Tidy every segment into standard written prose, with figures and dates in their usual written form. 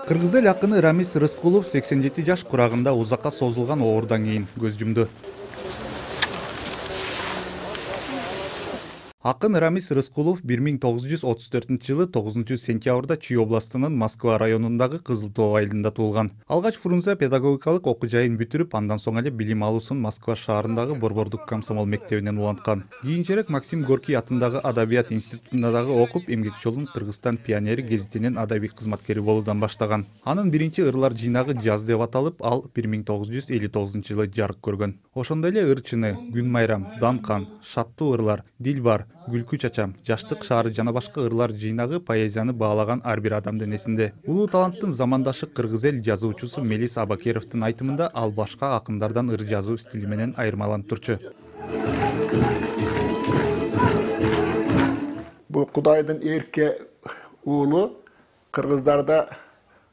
Кыргыз эл акыны Рамис Рыскулов 87 жаш курагында узакка созулган оордан кийин көз жумду. Акын Рамис Рыскулов 1934-жылы 9-сентябрда Чүй областынын Москва районундагы Кызыл Тоо айылында туулган. Алгач Фрунзе педагогикалык окуу жайын бүтүрүп, андан соң эле билим алуусун Москва шаарындагы Борбордук комсомол мектебинен уланткан. Кийинчерээк Максим Горький атындагы Адабият институтунда дагы окуп, эмгек жолун Кыргызстан пионери гезитинин адабий кызматкери болуудан баштаган. Анын биринчи ырлар жыйнагы «Жаз» деп аталып, ал 1959-жылы жарык көргөн. Ошондой эле Ырчыны, Күн майрам, Дамкан, Шаттуу ырлар, Дилбар, Гүлкү чачам, Жаштык шаары жана башка ырлар жыйнагы поэзияны баалаган ар бир адамдын эсинде. Улуу таланттын замандашы кыргыз эл жазуучусу Мелис Абакеровдун айтымында, ал башка акындардан ыр жазуу стили менен айырмаланып турчу. Бул Кудайдын эрке уулу, кыргыздарда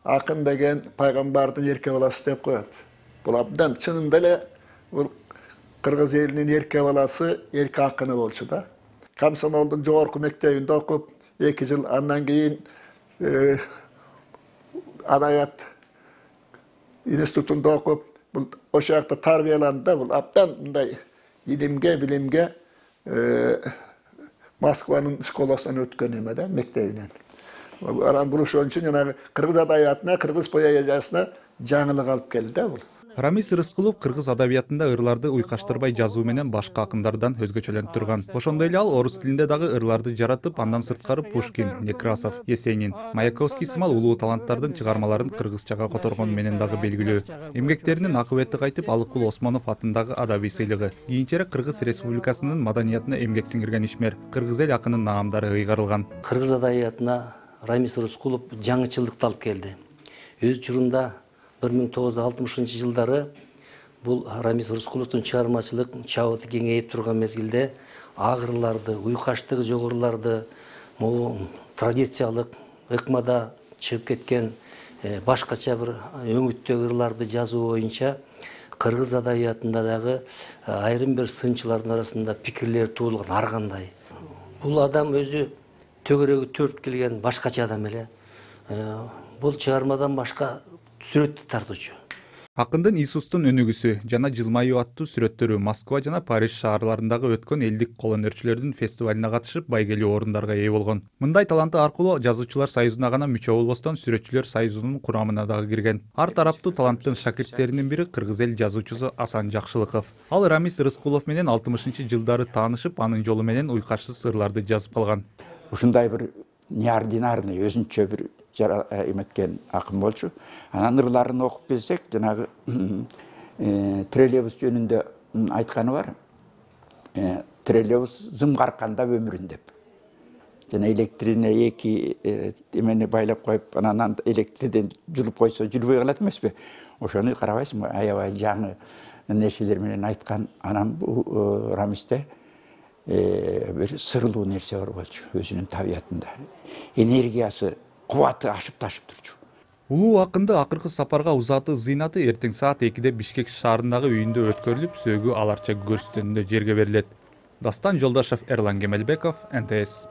акын деген пайгамбардын эрке баласы деп коет. Бул абдан чынында эле бул кыргыз элинин эрке баласы, эрке акыны болчу да. Комсомолдун жогорку мектебинде окуп, 2 жыл андан кийин Адабият институтунда окуп, бул ошол жакта тарбияланды да, бул абдан мындай илимге, билимге Москванын школасынан өткөн эме да, мектебинен. Анан бул ошон үчүн жанагы кыргыз адабиятына, кыргыз поэзиясына жаңылык алып келди да бул. Рамис Рыскулов кыргыз адабиятында ырларды уйкаштырбай жазуу менен башка акындардан өзгөчөлөнүп турган. Ошондой эле ал орус тилинде дагы ырларды жаратып, андан сырткары Пушкин, Некрасов, Есенин, Маяковский сымал улуу таланттардын чыгармаларын кыргызчага которгон менен дагы белгилүү. Эмгектеринин акыбети кайтып, Алыкул Осмонов атындагы адабий сыйлыгы, кийинчерээк Кыргыз Республикасынын маданиятына эмгек сиңирген ишмер, кыргыз эл акынын наамдары ыйгарылган. Кыргыз адабиятына Рамис Рыскулов жаңычылыкты алып келди. Өз учурунда 1960-жылдары бул Рамис Рыскуловдун чыгармачылык чабыты кеңейип турган мезгилде агырларды, уйкаштыгы жогоруларды, традициялык ыкмада чыгып кеткен башкача бир өңүттөгү ырларды жазуу боюнча кыргыз адабиятында дагы айрым бир сынчылардын арасында пикирлер туулган ар кандай. Бул адам өзү төгөрөгү төрт келген башкача адам эле. Бул чыгармадан башка сүрөттү тартуучу. Акындын Иисустун өнүгүүсү жана жылмаюу аттуу сүрөттөрү Москва жана Париж шаарларындагы өткөн элдик кол өнөрчүлөрдүн фестивалына катышып, байгелүү орундарга ээ болгон. Мындай таланты аркылуу Жазуучулар союзуна гана мүчө болбостон, Сүрөтчүлөр союзунун курамына дагы кирген. Ар тараптуу таланттын шакирттеринин бири кыргыз эл жазуучусу Асан Жакшылыков. Ал Рамис Рыскулов менен 60-жылдары таанышып, анын жолу менен уйкашсыз ырларды жазып калган. Ушундай бир неординарный, өзүнчө бир эметкен акын болчу. Анан ырларын окуп келсек, жанагы троллейбус жөнүндө айтканы бар. Троллейбус зым карканда өмүрүн деп. Жана электрине 2 эмени байлап коюп, анан электрден жүрүп койсо жүрбөй калат эмеспи? Ошону карабайсыңбы? Аябай жаңы нерселер менен айткан. Анан бул Рамисте бир сырлуу нерсе бар болчу өзүнүн табиятында. Энергиясы, кубаты ашып-ташып турчу. Улуу акынды акыркы сапарга узаты зыйнаты эртең саат 2-де Бишкек шаарындагы үйүндө өткөрүлүп, сөөгү аларча көрсөтүүнүндө жерге берилет. Дастан Жолдашев, Эрлан Кемелбеков, НТС.